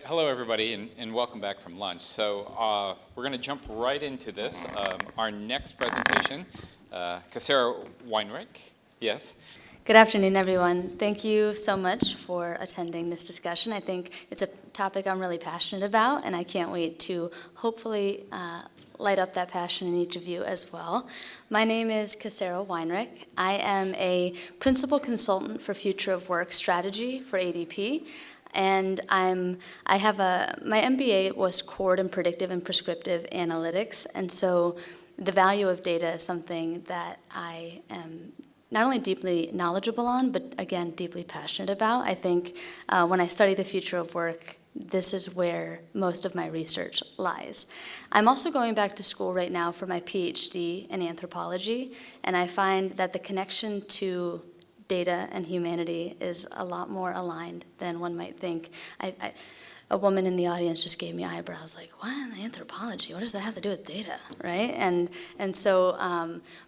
hello everybody, and welcome back from lunch. So we're going to jump right into this. Our next presentation, Weinrich. Yes. Good afternoon, everyone. Thank you so much for attending this discussion. I think it's a topic I'm really passionate about, and I can't wait to hopefully light up that passion in each of you as well. My name is Weinrich. I am a principal consultant for future of work strategy for ADP. And my MBA was core in predictive and prescriptive analytics, and so the value of data is something that I am not only deeply knowledgeable on, but again, deeply passionate about. I think when I study the future of work, this is where most of my research lies. I'm also going back to school right now for my PhD in anthropology, and I find that the connection to data and humanity is a lot more aligned than one might think. A woman in the audience just gave me eyebrows like, what, anthropology? What does that have to do with data, right? And so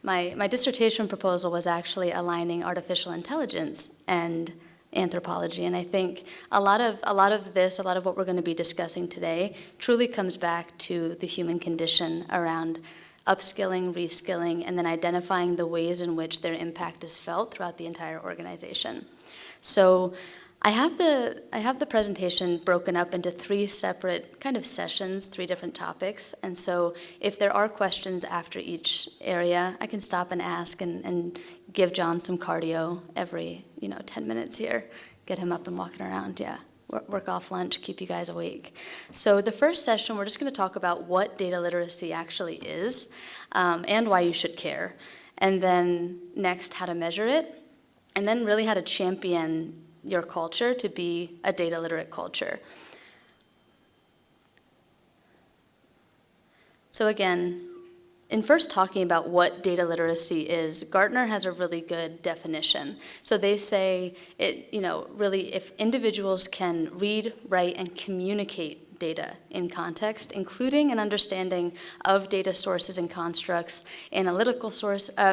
my dissertation proposal was actually aligning artificial intelligence and anthropology, and I think a lot of what we're going to be discussing today truly comes back to the human condition around upskilling, reskilling, and then identifying the ways in which their impact is felt throughout the entire organization. So I have the presentation broken up into 3 separate kind of sessions, 3 different topics, and so if there are questions after each area, I can stop and ask and give John some cardio every 10 minutes here, get him up and walking around, yeah. Work off lunch, keep you guys awake. So the first session, we're just going to talk about what data literacy actually is and why you should care. And then next, how to measure it. And then really how to champion your culture to be a data literate culture. So again, in first talking about what data literacy is, Gartner has a really good definition. So they say, really if individuals can read, write, and communicate data in context, including an understanding of data sources and constructs, analytical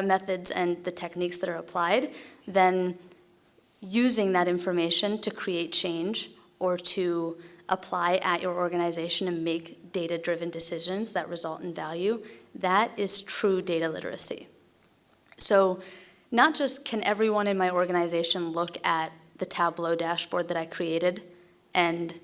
methods, and the techniques that are applied, then using that information to create change or to apply at your organization and make data-driven decisions that result in value, that is true data literacy. So not just can everyone in my organization look at the Tableau dashboard that I created and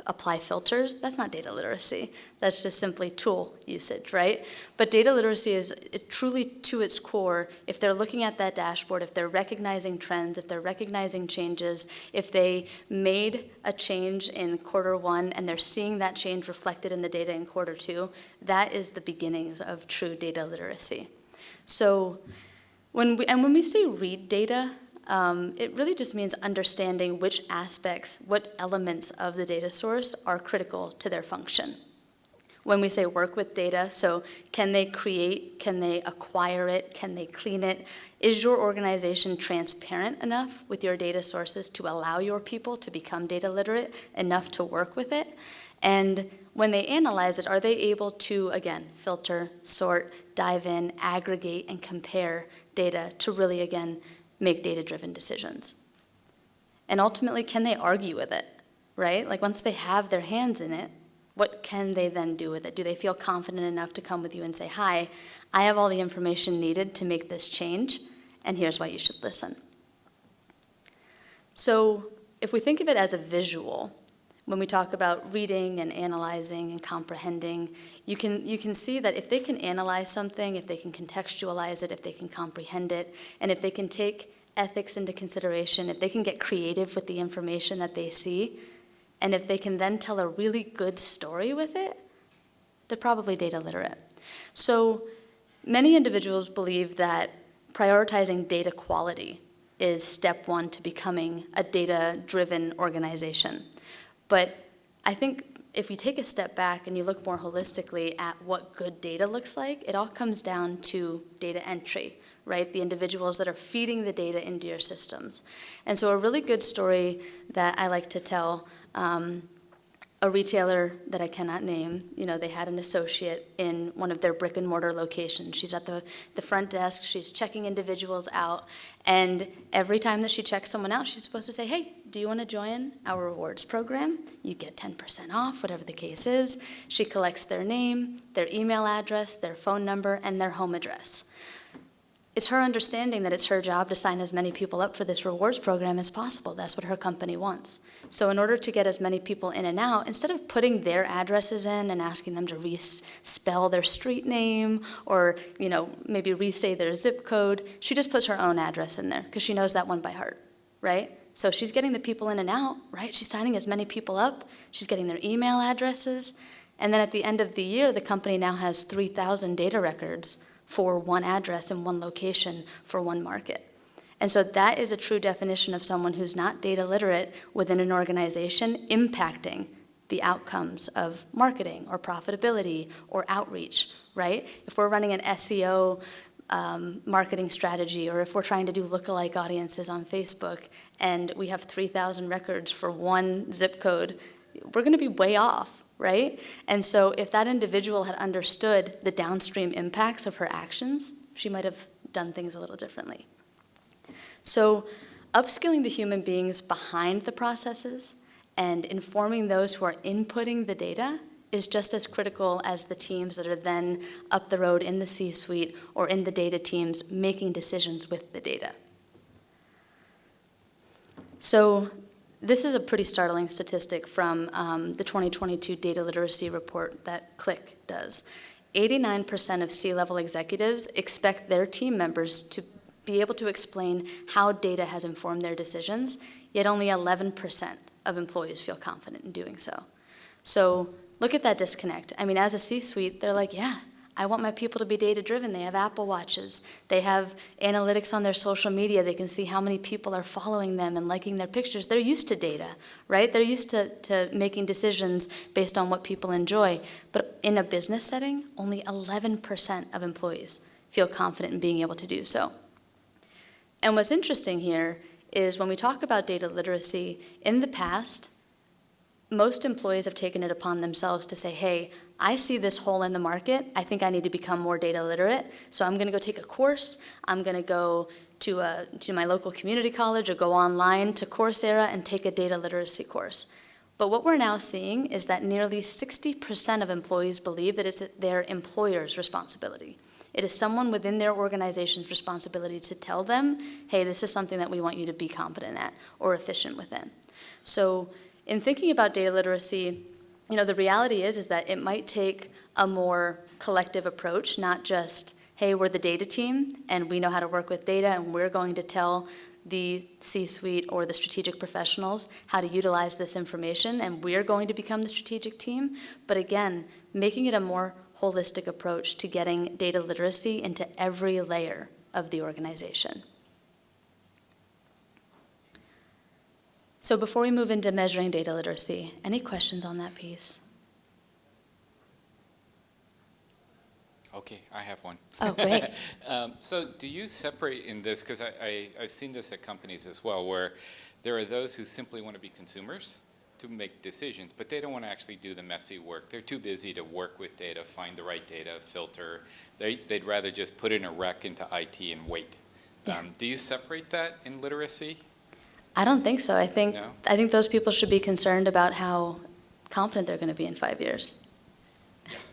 apply filters, that's not data literacy. That's just simply tool usage, right? But data literacy is truly to its core, if they're looking at that dashboard, if they're recognizing trends, if they're recognizing changes, if they made a change in Q1 and they're seeing that change reflected in the data in Q2, that is the beginnings of true data literacy. So when we say read data, it really just means understanding which aspects, what elements of the data source are critical to their function. When we say work with data, so can they create, can they acquire it, can they clean it? Is your organization transparent enough with your data sources to allow your people to become data literate enough to work with it? And when they analyze it, are they able to, again, filter, sort, dive in, aggregate, and compare data to really, again, make data-driven decisions? And ultimately, can they argue with it, right? Once they have their hands in it, what can they then do with it? Do they feel confident enough to come with you and say, hi, I have all the information needed to make this change, and here's why you should listen? So if we think of it as a visual, when we talk about reading and analyzing and comprehending, you can see that if they can analyze something, if they can contextualize it, if they can comprehend it, and if they can take ethics into consideration, if they can get creative with the information that they see, and if they can then tell a really good story with it, they're probably data literate. So many individuals believe that prioritizing data quality is step 1 to becoming a data-driven organization. But I think if you take a step back and you look more holistically at what good data looks like, it all comes down to data entry, right? The individuals that are feeding the data into your systems. And so a really good story that I like to tell a retailer that I cannot name, they had an associate in one of their brick and mortar locations. She's at the front desk, she's checking individuals out, and every time that she checks someone out, she's supposed to say, hey, do you want to join our rewards program? You get 10% off, whatever the case is. She collects their name, their email address, their phone number, and their home address. It's her understanding that it's her job to sign as many people up for this rewards program as possible. That's what her company wants. So in order to get as many people in and out, instead of putting their addresses in and asking them to respell their street name or, maybe re-say their zip code, she just puts her own address in there because she knows that one by heart, right? So she's getting the people in and out, right? She's signing as many people up. She's getting their email addresses. And then at the end of the year, the company now has 3,000 data records for one address in one location for one market. And so that is a true definition of someone who's not data literate within an organization impacting the outcomes of marketing or profitability or outreach, right? If we're running an SEO marketing strategy, or if we're trying to do lookalike audiences on Facebook and we have 3,000 records for one zip code, we're gonna be way off, right? And so if that individual had understood the downstream impacts of her actions, she might have done things a little differently. So upskilling the human beings behind the processes and informing those who are inputting the data is just as critical as the teams that are then up the road in the C-suite or in the data teams making decisions with the data. So this is a pretty startling statistic from the 2022 data literacy report that Click does. 89% of C-level executives expect their team members to be able to explain how data has informed their decisions, yet only 11% of employees feel confident in doing so. So look at that disconnect. I mean, as a C-suite, they're like, yeah, I want my people to be data-driven. They have Apple Watches. They have analytics on their social media. They can see how many people are following them and liking their pictures. They're used to data, right? They're used to making decisions based on what people enjoy. But in a business setting, only 11% of employees feel confident in being able to do so. And what's interesting here is when we talk about data literacy, in the past, most employees have taken it upon themselves to say, hey, I see this hole in the market. I think I need to become more data literate. So I'm going to go take a course. I'm going to go to my local community college or go online to Coursera and take a data literacy course. But what we're now seeing is that nearly 60% of employees believe that it's their employer's responsibility. It is someone within their organization's responsibility to tell them, hey, this is something that we want you to be competent at or efficient within. So in thinking about data literacy, the reality is that it might take a more collective approach, not just, hey, we're the data team and we know how to work with data and we're going to tell the C-suite or the strategic professionals how to utilize this information and we're going to become the strategic team. But again, making it a more holistic approach to getting data literacy into every layer of the organization. So before we move into measuring data literacy, any questions on that piece? Okay, I have one. Oh, great. So do you separate in this, because I've seen this at companies as well, where there are those who simply want to be consumers to make decisions, but they don't want to actually do the messy work. They're too busy to work with data, find the right data, filter. They'd rather just put in a rec into IT and wait. Yeah. Do you separate that in literacy? I don't think so. I think No? those people should be concerned about how confident they're going to be in 5 years.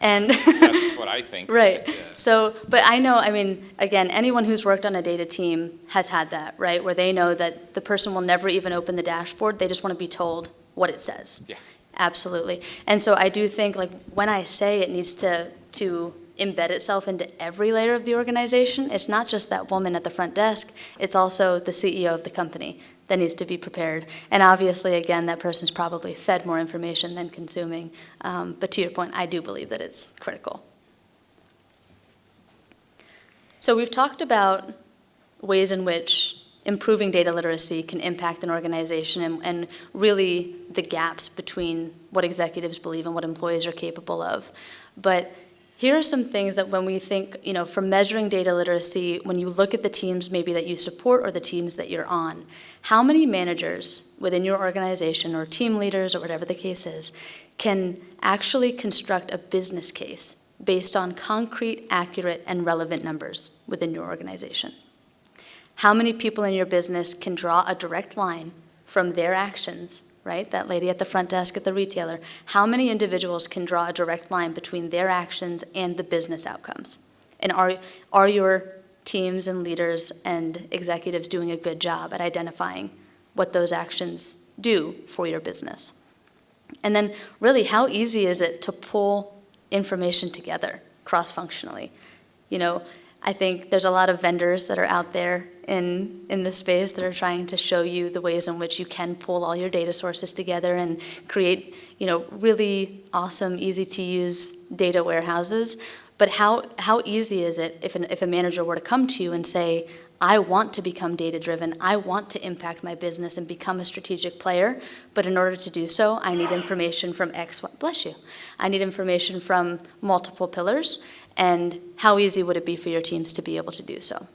And That's what I think. right. But, But I know, again, anyone who's worked on a data team has had that, right? Where they know that the person will never even open the dashboard. They just want to be told what it says. Yeah. Absolutely. And so I do think, when I say it needs to embed itself into every layer of the organization, it's not just that woman at the front desk, it's also the CEO of the company that needs to be prepared. And obviously, again, that person's probably fed more information than consuming. But to your point, I do believe that it's critical. So we've talked about ways in which improving data literacy can impact an organization and really the gaps between what executives believe and what employees are capable of. But here are some things that when we think, for measuring data literacy, when you look at the teams maybe that you support or the teams that you're on, how many managers within your organization or team leaders or whatever the case is can actually construct a business case based on concrete, accurate, and relevant numbers within your organization? How many people in your business can draw a direct line from their actions, right? That lady at the front desk at the retailer. How many individuals can draw a direct line between their actions and the business outcomes? And are your teams and leaders and executives doing a good job at identifying what those actions do for your business? And then really, how easy is it to pull information together cross-functionally? I think there's a lot of vendors that are out there in this space that are trying to show you the ways in which you can pull all your data sources together and create, really awesome, easy-to-use data warehouses. But how easy is it if a manager were to come to you and say, I want to become data-driven, I want to impact my business and become a strategic player, but in order to do so, I need information from X, bless you. I need information from multiple pillars, and how easy would it be for your teams to be able to do so?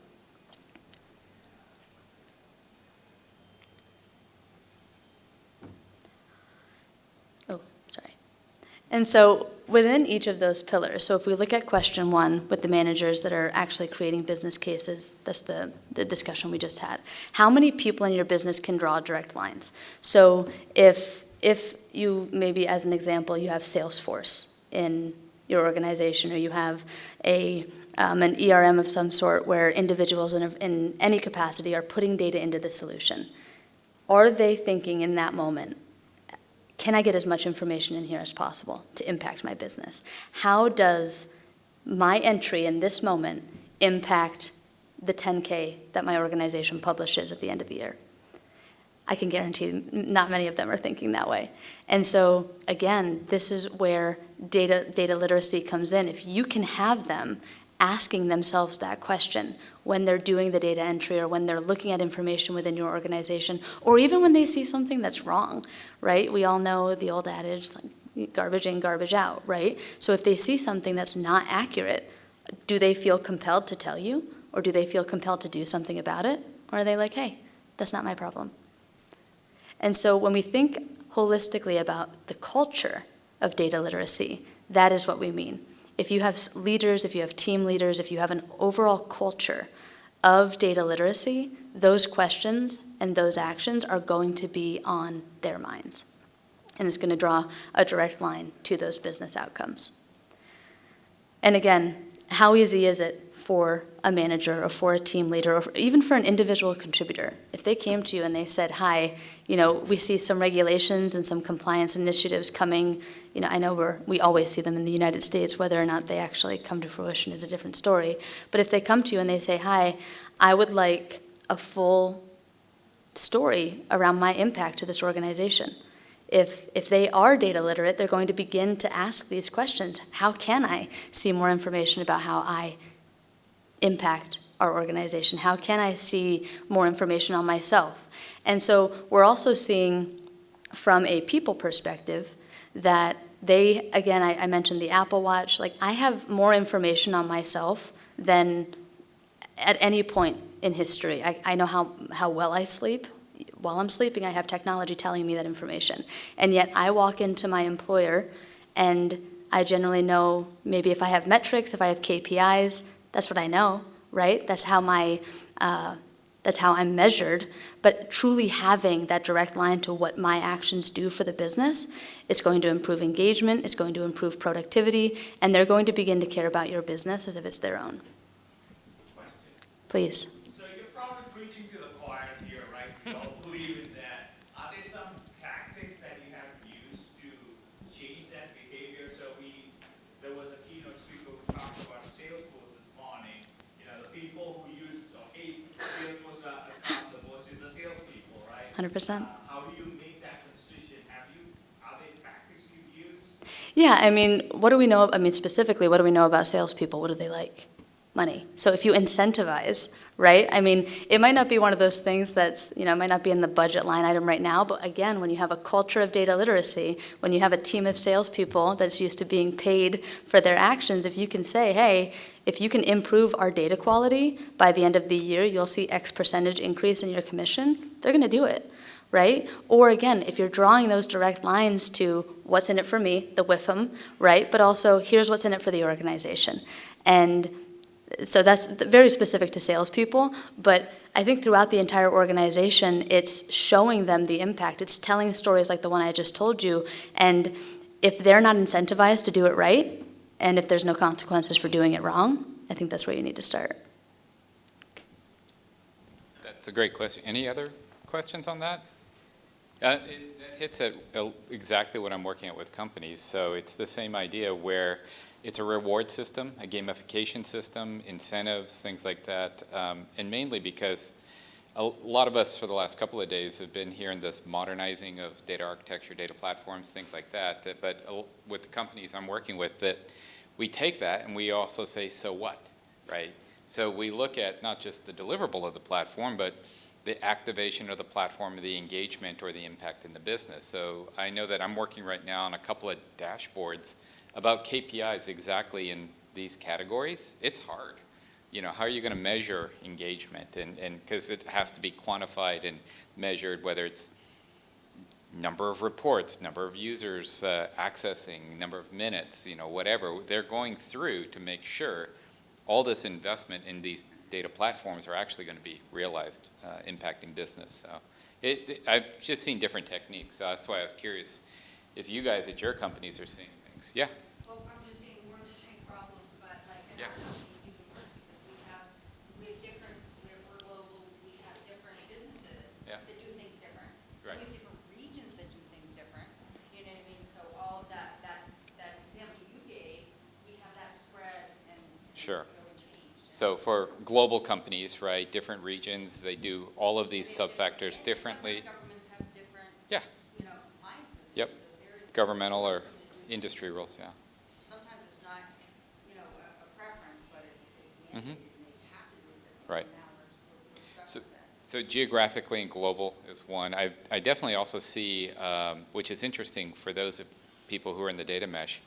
Oh, sorry. And so within each of those pillars, so if we look at question one with the managers that are actually creating business cases, that's the discussion we just had. How many people in your business can draw direct lines? So if you, maybe as an example, you have Salesforce in your organization, or you have an ERM of some sort where individuals in any capacity are putting data into the solution, are they thinking in that moment, can I get as much information in here as possible to impact my business? How does my entry in this moment impact the 10K that my organization publishes at the end of the year? I can guarantee not many of them are thinking that way. And so, again, this is where data literacy comes in. If you can have them asking themselves that question when they're doing the data entry or when they're looking at information within your organization, or even when they see something that's wrong, right? We all know the old adage, like, garbage in, garbage out, right? So if they see something that's not accurate, do they feel compelled to tell you, or do they feel compelled to do something about it? Or are they like, hey, that's not my problem? And so when we think holistically about the culture of data literacy, that is what we mean. If you have leaders, if you have team leaders, if you have an overall culture of data literacy, those questions and those actions are going to be on their minds. And it's going to draw a direct line to those business outcomes. And again, how easy is it for a manager or for a team leader or even for an individual contributor? If they came to you and they said, hi, we see some regulations and some compliance initiatives coming. I know we always see them in the United States. Whether or not they actually come to fruition is a different story. But if they come to you and they say, hi, I would like a full story around my impact to this organization. If they are data literate, they're going to begin to ask these questions. How can I see more information about how I impact our organization? How can I see more information on myself? And so we're also seeing from a people perspective that they, again, I mentioned the Apple Watch, like I have more information on myself than at any point in history. I know how well I sleep. While I'm sleeping, I have technology telling me that information. And yet I walk into my employer and I generally know maybe if I have metrics, if I have KPIs, that's what I know, right? That's how I'm measured. But truly having that direct line to what my actions do for the business, it's going to improve engagement, it's going to improve productivity, and they're going to begin to care about your business as if it's their own. Please. So you're probably preaching to the choir here, right? You all believe in that. Are there some tactics that you have used to change that behavior? So there was a keynote speaker who talked about Salesforce this morning. The people who use Salesforce account the most is the salespeople, right? 100%. How do you make that transition? Are there tactics you've used? Yeah, what do we know? Specifically, what do we know about salespeople? What do they like? money. So if you incentivize, right? I mean, it might not be one of those things that's, might not be in the budget line item right now, but again, when you have a culture of data literacy, when you have a team of salespeople that's used to being paid for their actions, if you can say, hey, if you can improve our data quality, by the end of the year, you'll see X percentage increase in your commission, they're gonna do it, right? Or again, if you're drawing those direct lines to what's in it for me, the WIFM, right? But also, here's what's in it for the organization. And so that's very specific to salespeople, but I think throughout the entire organization, it's showing them the impact. It's telling stories like the one I just told you, and if they're not incentivized to do it right, and if there's no consequences for doing it wrong, I think that's where you need to start. That's a great question. Any other questions on that? That hits at exactly what I'm working at with companies. So it's the same idea where it's a reward system, a gamification system, incentives, things like that, and mainly because a lot of us for the last couple of days have been hearing this modernizing of data architecture, data platforms, things like that, but with the companies I'm working with, that we take that and we also say, so what, right? So we look at not just the deliverable of the platform, but the activation of the platform, the engagement, or the impact in the business. So I know that I'm working right now on a couple of dashboards about KPIs exactly in these categories. It's hard. How are you going to measure engagement? And because it has to be quantified and measured, whether it's number of reports, number of users accessing, number of minutes, whatever. They're going through to make sure all this investment in these data platforms are actually going to be realized, impacting business. So I've just seen different techniques. So that's why I was curious if you guys at your companies are seeing things. Yeah. Well, we're just seeing problems, but like in our company, it's even worse because we have different, we're global, we have different businesses that do things different. Right. We have different regions that do things different. You know what I mean? So all of that example you gave, we have that spread and Sure. really changed. So for global companies, right, different regions, they do all of these They have sub-factors and differently. Sometimes governments have different, Yeah. compliances in Yep. those areas. Governmental or industry rules, yeah. Sometimes it's not, a preference, but it's mandated Mhm. and they have to do it differently. Right. Now we're stuck So- with that. So geographically and global is one. I definitely also see, which is interesting for those of people who are in the data mesh,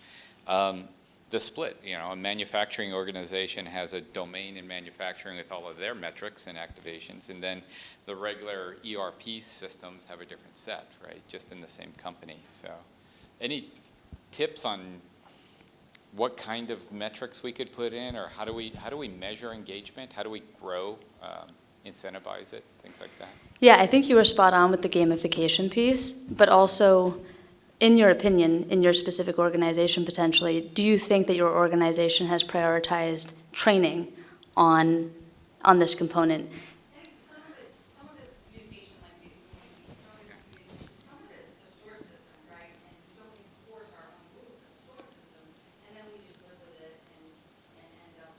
the split. A manufacturing organization has a domain in manufacturing with all of their metrics and activations, and then the regular ERP systems have a different set, right, just in the same company. So any tips on what kind of metrics we could put in, or how do we measure engagement? How do we grow, incentivize it, things like that? Yeah, I think you were spot on with the gamification piece, but also, in your opinion, in your specific organization potentially, do you think that your organization has prioritized training on this component? I think some of it's communication, like some of it's communication, some of it is the source system, right? And we don't enforce our own rules in the source systems, and then we just live with it and end up,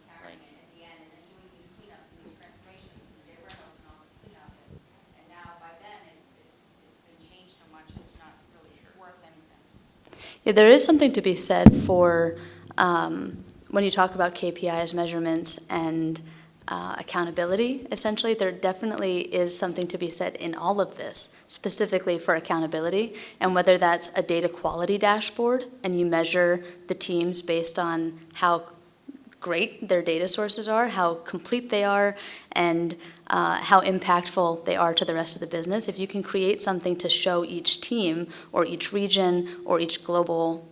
carrying it at the end, and then doing these cleanups and these transformations and the data warehouse and all this cleanup. And now by then, it's been changed so much, it's not really worth anything. Yeah, there is something to be said for when you talk about KPIs, measurements, and accountability, essentially, there definitely is something to be said in all of this, specifically for accountability, and whether that's a data quality dashboard, and you measure the teams based on how great their data sources are, how complete they are, and how impactful they are to the rest of the business. If you can create something to show each team or each region or each global,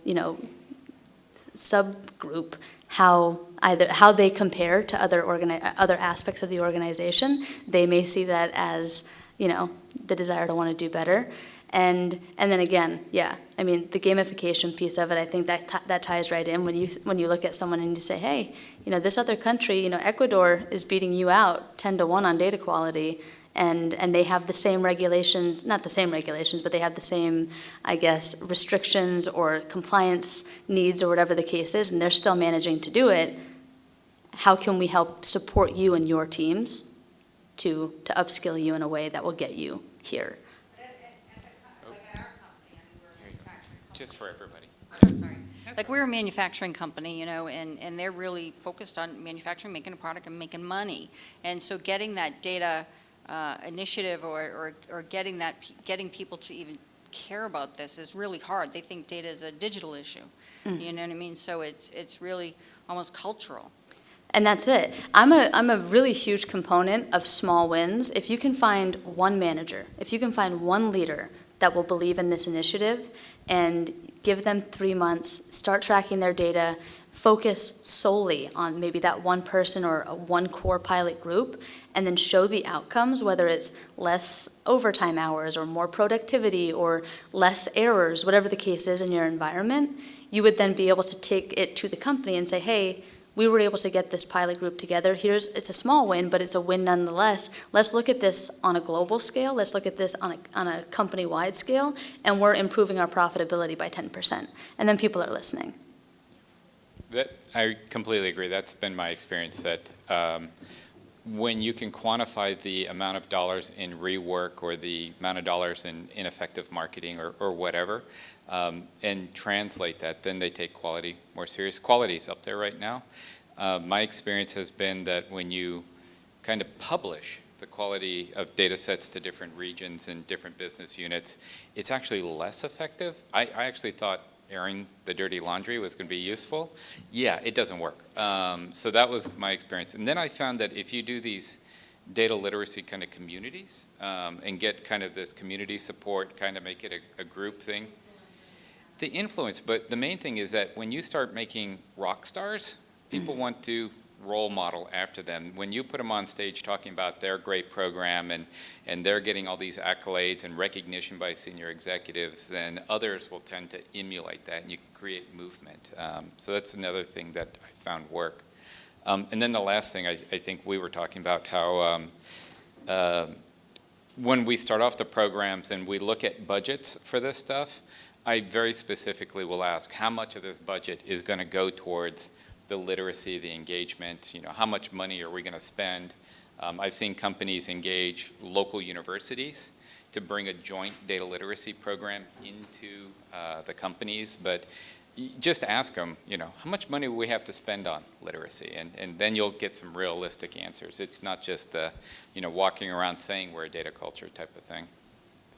subgroup how they compare to other aspects of the organization, they may see that as, the desire to want to do better. And then again, yeah, I mean, the gamification piece of it, I think that ties right in when you look at someone and you say, hey, this other country, Ecuador is beating you out 10-1 on data quality, and they have the same regulations, not the same regulations, but they have the same, I guess, restrictions or compliance needs or whatever the case is, and they're still managing to do it. How can we help support you and your teams to upskill you in a way that will get you here? Like at our company, we're a manufacturing company. Just for everybody. I'm sorry. Like, we're a manufacturing company, you know, and they're really focused on manufacturing, making a product and making money. And so getting that data initiative or getting people to even care about this is really hard. They think data is a digital issue. You know what I mean? So it's really almost cultural. And that's it. I'm a really huge component of small wins. If you can find one manager, if you can find one leader that will believe in this initiative and give them 3 months, start tracking their data, focus solely on maybe that one person or one core pilot group, and then show the outcomes, whether it's less overtime hours or more productivity or less errors, whatever the case is in your environment, you would then be able to take it to the company and say, hey, we were able to get this pilot group together. It's a small win, but it's a win nonetheless. Let's look at this on a global scale. Let's look at this on a company-wide scale, and we're improving our profitability by 10%. And then people are listening. I completely agree. That's been my experience, that when you can quantify the amount of dollars in rework or the amount of dollars in ineffective marketing or whatever, and translate that, then they take quality more serious. Quality is up there right now. My experience has been that when you kind of publish the quality of data sets to different regions and different business units, it's actually less effective. I actually thought airing the dirty laundry was going to be useful. Yeah, it doesn't work. So that was my experience. And then I found that if you do these data literacy kind of communities and get kind of this community support, kind of make it a group thing, the influence, but the main thing is that when you start making rock stars, people want to role model after them. When you put them on stage talking about their great program and they're getting all these accolades and recognition by senior executives, then others will tend to emulate that and you create movement. So that's another thing that I found work. And then the last thing, I think we were talking about how when we start off the programs and we look at budgets for this stuff, I very specifically will ask how much of this budget is going to go towards the literacy, the engagement, how much money are we going to spend? I've seen companies engage local universities to bring a joint data literacy program into the companies, but just ask them, how much money will we have to spend on literacy? And then you'll get some realistic answers. It's not just, walking around saying we're a data culture type of thing.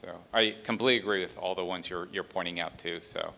So I completely agree with all the ones you're pointing out too. So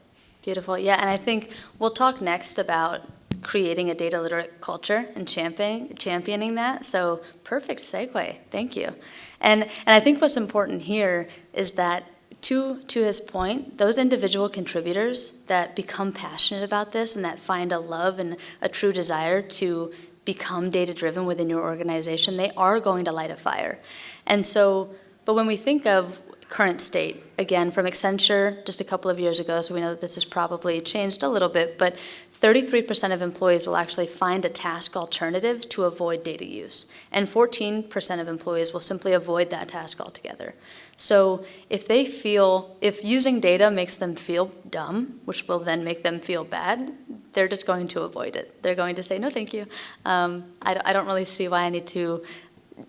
Beautiful. Yeah, and I think we'll talk next about creating a data literate culture and championing that. So perfect segue. Thank you. And I think what's important here is that to his point, those individual contributors that become passionate about this and that find a love and a true desire to become data-driven within your organization, they are going to light a fire. And so, but when we think of current state, again, from Accenture just a couple of years ago, so we know that this has probably changed a little bit, but 33% of employees will actually find a task alternative to avoid data use, and 14% of employees will simply avoid that task altogether. So if using data makes them feel dumb, which will then make them feel bad, they're just going to avoid it. They're going to say, no, thank you. I don't really see why I need to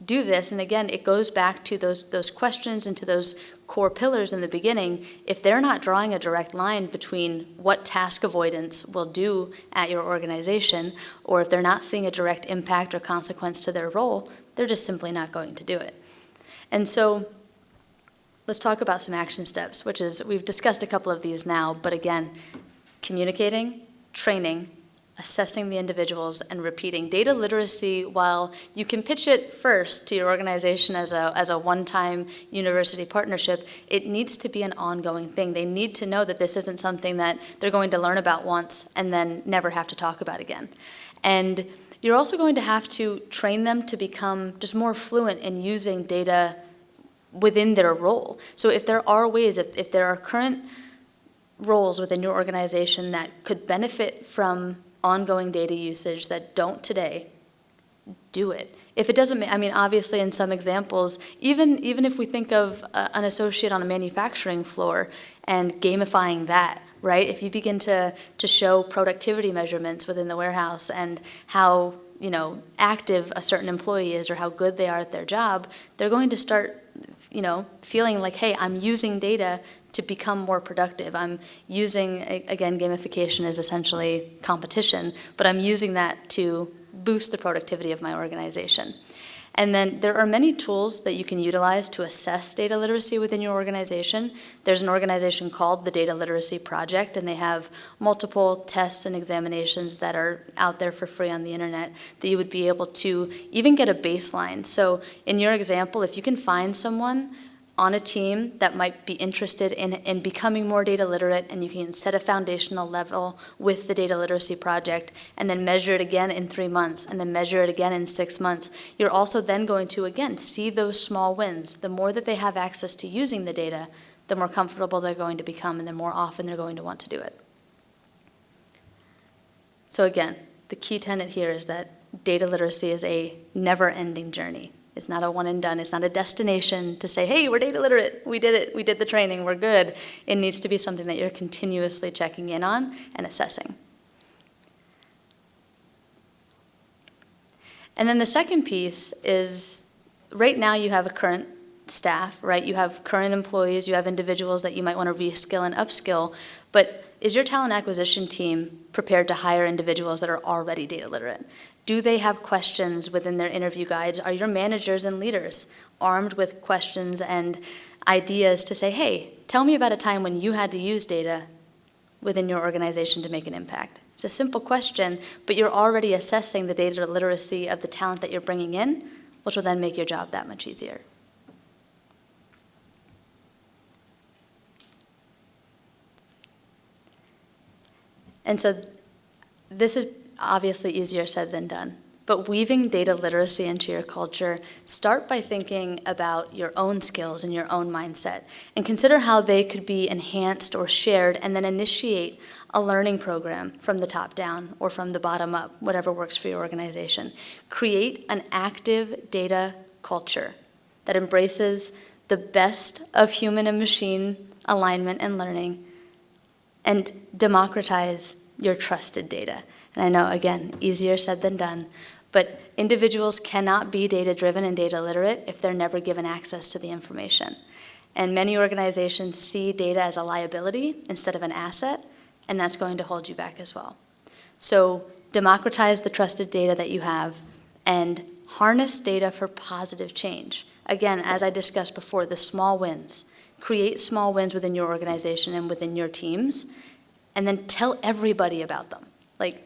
do this. And again, it goes back to those questions and to those core pillars in the beginning. If they're not drawing a direct line between what task avoidance will do at your organization, or if they're not seeing a direct impact or consequence to their role, they're just simply not going to do it. And so let's talk about some action steps, which is, we've discussed a couple of these now, but again, communicating, training, assessing the individuals, and repeating. Data literacy, while you can pitch it first to your organization as a one-time university partnership, it needs to be an ongoing thing. They need to know that this isn't something that they're going to learn about once and then never have to talk about again. And you're also going to have to train them to become just more fluent in using data within their role. So if there are ways, if there are current roles within your organization that could benefit from ongoing data usage that don't today, do it. If it doesn't, obviously in some examples, even if we think of an associate on a manufacturing floor and gamifying that, right? If you begin to show productivity measurements within the warehouse and how active a certain employee is or how good they are at their job, they're going to start feeling like, hey, I'm using data to become more productive. I'm using, again, gamification is essentially competition, but I'm using that to boost the productivity of my organization. And then there are many tools that you can utilize to assess data literacy within your organization. There's an organization called the Data Literacy Project, and they have multiple tests and examinations that are out there for free on the internet that you would be able to even get a baseline. So in your example, if you can find someone on a team that might be interested in becoming more data literate, and you can set a foundational level with the Data Literacy Project, and then measure it again in 3 months, and then measure it again in 6 months, you're also then going to, again, see those small wins. The more that they have access to using the data, the more comfortable they're going to become, and the more often they're going to want to do it. So again, the key tenet here is that data literacy is a never-ending journey. It's not a one and done. It's not a destination to say, hey, we're data literate. We did it. We did the training. We're good. It needs to be something that you're continuously checking in on and assessing. And then the second piece is, right now you have a current staff, right? You have current employees. You have individuals that you might want to reskill and upskill. But is your talent acquisition team prepared to hire individuals that are already data literate? Do they have questions within their interview guides? Are your managers and leaders armed with questions and ideas to say, hey, tell me about a time when you had to use data within your organization to make an impact? It's a simple question, but you're already assessing the data literacy of the talent that you're bringing in, which will then make your job that much easier. And so this is obviously easier said than done, but weaving data literacy into your culture, start by thinking about your own skills and your own mindset, and consider how they could be enhanced or shared, and then initiate a learning program from the top down or from the bottom up, whatever works for your organization. Create an active data culture that embraces the best of human and machine alignment and learning, and democratize your trusted data. And I know, again, easier said than done, but individuals cannot be data-driven and data literate if they're never given access to the information. And many organizations see data as a liability instead of an asset, and that's going to hold you back as well. So democratize the trusted data that you have and harness data for positive change. Again, as I discussed before, the small wins. Create small wins within your organization and within your teams, and then tell everybody about them. Like,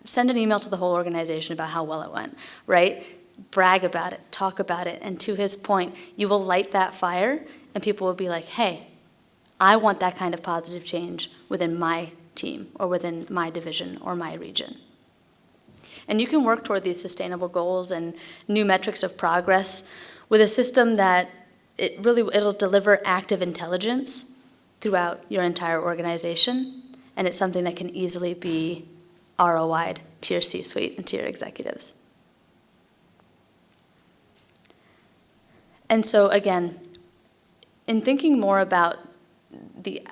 send an email to the whole organization about how well it went, right? Brag about it, talk about it, and to his point, you will light that fire, and people will be like, hey, I want that kind of positive change within my team or within my division or my region. And you can work toward these sustainable goals and new metrics of progress with a system that it'll deliver active intelligence throughout your entire organization, and it's something that can easily be ROI'd to your C-suite and to your executives. And so again, in thinking more about the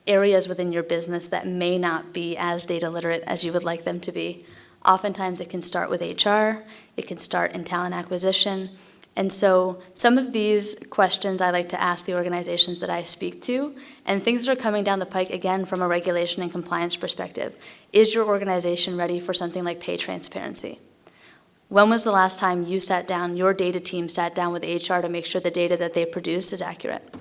areas within your business that may not be as data literate as you would like them to be, oftentimes it can start with HR, it can start in talent acquisition. And so some of these questions I like to ask the organizations that I speak to, and things that are coming down the pike, again, from a regulation and compliance perspective. Is your organization ready for something like pay transparency? When was the last time you sat down, your data team sat down with HR to make sure the data that they produce is accurate?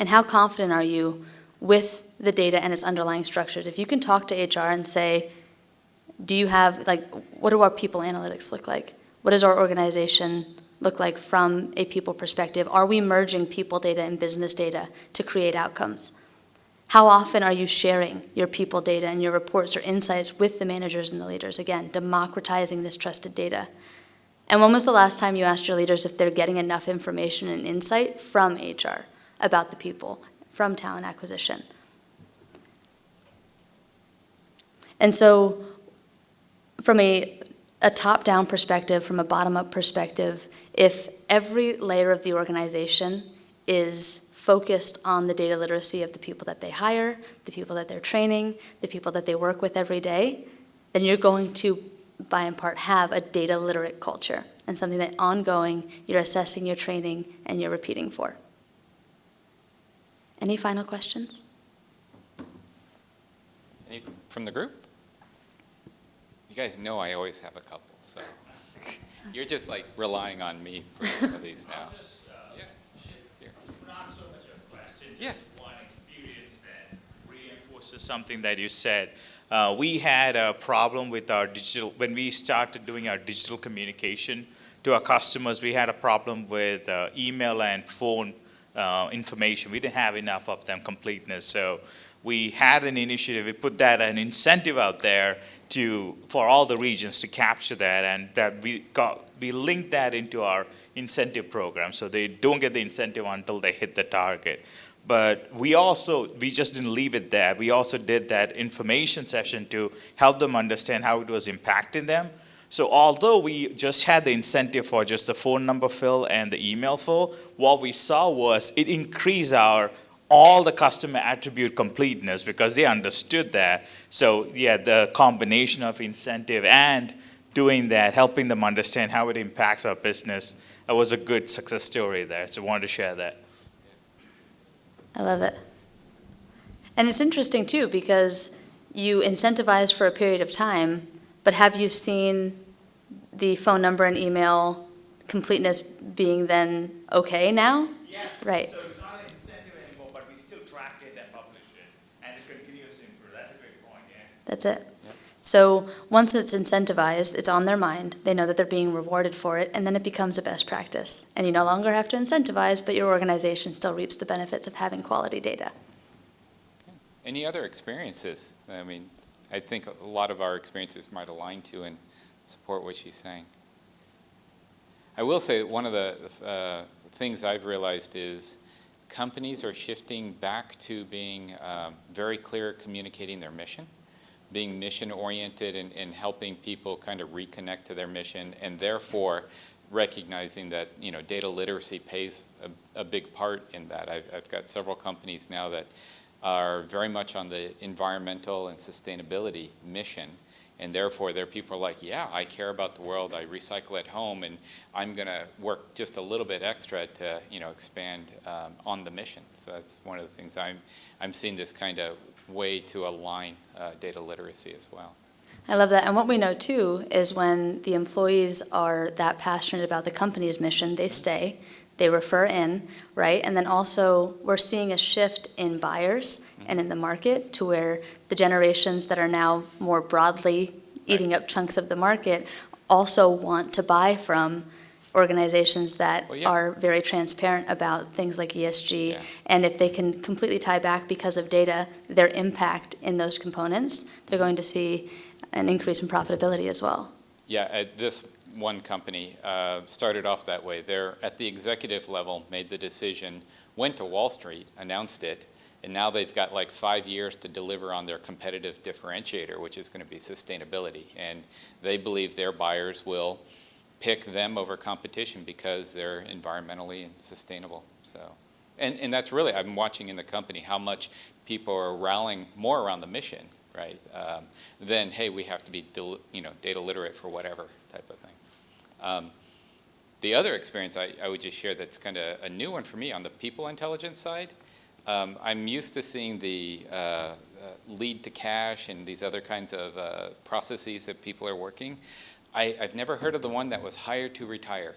And how confident are you with the data and its underlying structures? If you can talk to HR and say, do you have, like, what do our people analytics look like? What does our organization look like from a people perspective? Are we merging people data and business data to create outcomes? How often are you sharing your people data and your reports or insights with the managers and the leaders? Again, democratizing this trusted data. And when was the last time you asked your leaders if they're getting enough information and insight from HR about the people, from talent acquisition? And so from a top-down perspective, from a bottom-up perspective, if every layer of the organization is focused on the data literacy of the people that they hire, the people that they're training, the people that they work with every day, then you're going to, by and part, have a data literate culture, and something that ongoing you're assessing, you're training, and you're repeating for. Any final questions? Any from the group? You guys know I always have a couple, so you're just like relying on me for some of these now. I'll just, Yeah. Here. not so much a question, Yeah. just one experience that reinforces something that you said. We had a problem with our digital, when we started doing our digital communication to our customers, we had a problem with email and phone information. We didn't have enough of them completeness. So we had an initiative, we put that an incentive out there for all the regions to capture that, and that we linked that into our incentive program. So they don't get the incentive until they hit the target. But we just didn't leave it there. We also did that information session to help them understand how it was impacting them. So although we just had the incentive for just the phone number fill and the email fill, what we saw was it increased all the customer attribute completeness because they understood that. So yeah, the combination of incentive and doing that, helping them understand how it impacts our business, was a good success story there. So I wanted to share that. I love it. And it's interesting too, because you incentivize for a period of time, but have you seen the phone number and email completeness being then okay now? Yes. Right. So it's not an incentive anymore, but we still track it and publish it, and it continues to improve. That's a great point, yeah. That's it. Yep. So once it's incentivized, it's on their mind, they know that they're being rewarded for it, and then it becomes a best practice. And you no longer have to incentivize, but your organization still reaps the benefits of having quality data. Any other experiences? I mean, I think a lot of our experiences might align to and support what she's saying. I will say that one of the things I've realized is companies are shifting back to being very clear at communicating their mission, being mission-oriented and helping people kind of reconnect to their mission, and therefore recognizing that, you know, data literacy plays a big part in that. I've got several companies now that are very much on the environmental and sustainability mission, and therefore their people are like, yeah, I care about the world, I recycle at home, and I'm going to work just a little bit extra to, you know, expand on the mission. So that's one of the things I'm seeing, this kind of way to align data literacy as well. I love that. And what we know too is when the employees are that passionate about the company's mission, they stay, they refer in, right? And then also we're seeing a shift in buyers and in the market to where the generations that are now more broadly eating up chunks of the market also want to buy from organizations that are very transparent about things like ESG. Yeah. And if they can completely tie back because of data, their impact in those components, they're going to see an increase in profitability as well. Yeah, this one company started off that way. They're at the executive level, made the decision, went to Wall Street, announced it, and now they've got like 5 years to deliver on their competitive differentiator, which is going to be sustainability. And they believe their buyers will pick them over competition because they're environmentally sustainable. So, and that's really, I'm watching in the company how much people are rallying more around the mission, right? Then, hey, we have to be, data literate for whatever type of thing. The other experience I would just share that's kind of a new one for me on the people intelligence side. I'm used to seeing the lead to cash and these other kinds of processes that people are working. I've never heard of the one that was hire to retire.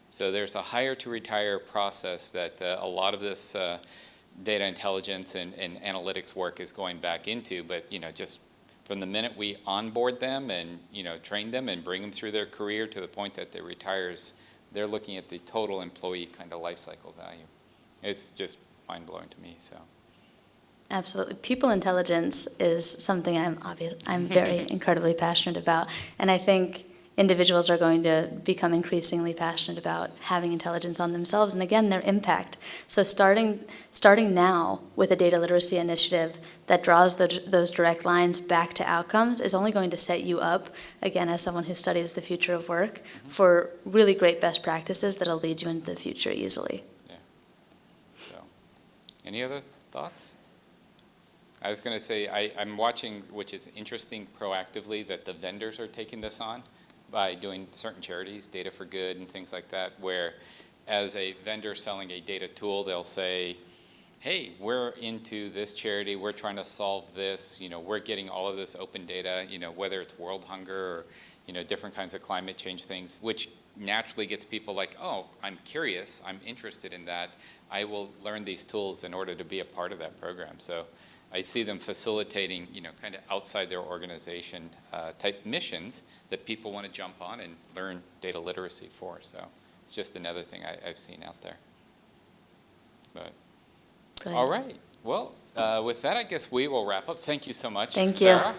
So there's a hire to retire process that a lot of this data intelligence and analytics work is going back into, but just from the minute we onboard them and train them and bring them through their career to the point that they retires, they're looking at the total employee kind of life cycle value. It's just mind-blowing to me. So absolutely. People intelligence is something I'm very incredibly passionate about, and I think individuals are going to become increasingly passionate about having intelligence on themselves and, again, their impact. So starting now with a data literacy initiative that draws those direct lines back to outcomes is only going to set you up, again, as someone who studies the future of work, for really great best practices that'll lead you into the future easily. yeah. So, any other thoughts? I was going to say I'm watching, which is interesting, proactively that the vendors are taking this on by doing certain charities, Data for Good and things like that, where as a vendor selling a data tool, they'll say, hey, we're into this charity, we're trying to solve this, we're getting all of this open data, whether it's world hunger or, different kinds of climate change things, which naturally gets people like, oh, I'm curious, I'm interested in that, I will learn these tools in order to be a part of that program. So I see them facilitating, kind of outside their organization type missions that people want to jump on and learn data literacy for. So it's just another thing I've seen out there. But Brilliant. all right. Well, with that, I guess we will wrap up. Thank you so much, Thank you. Sarah.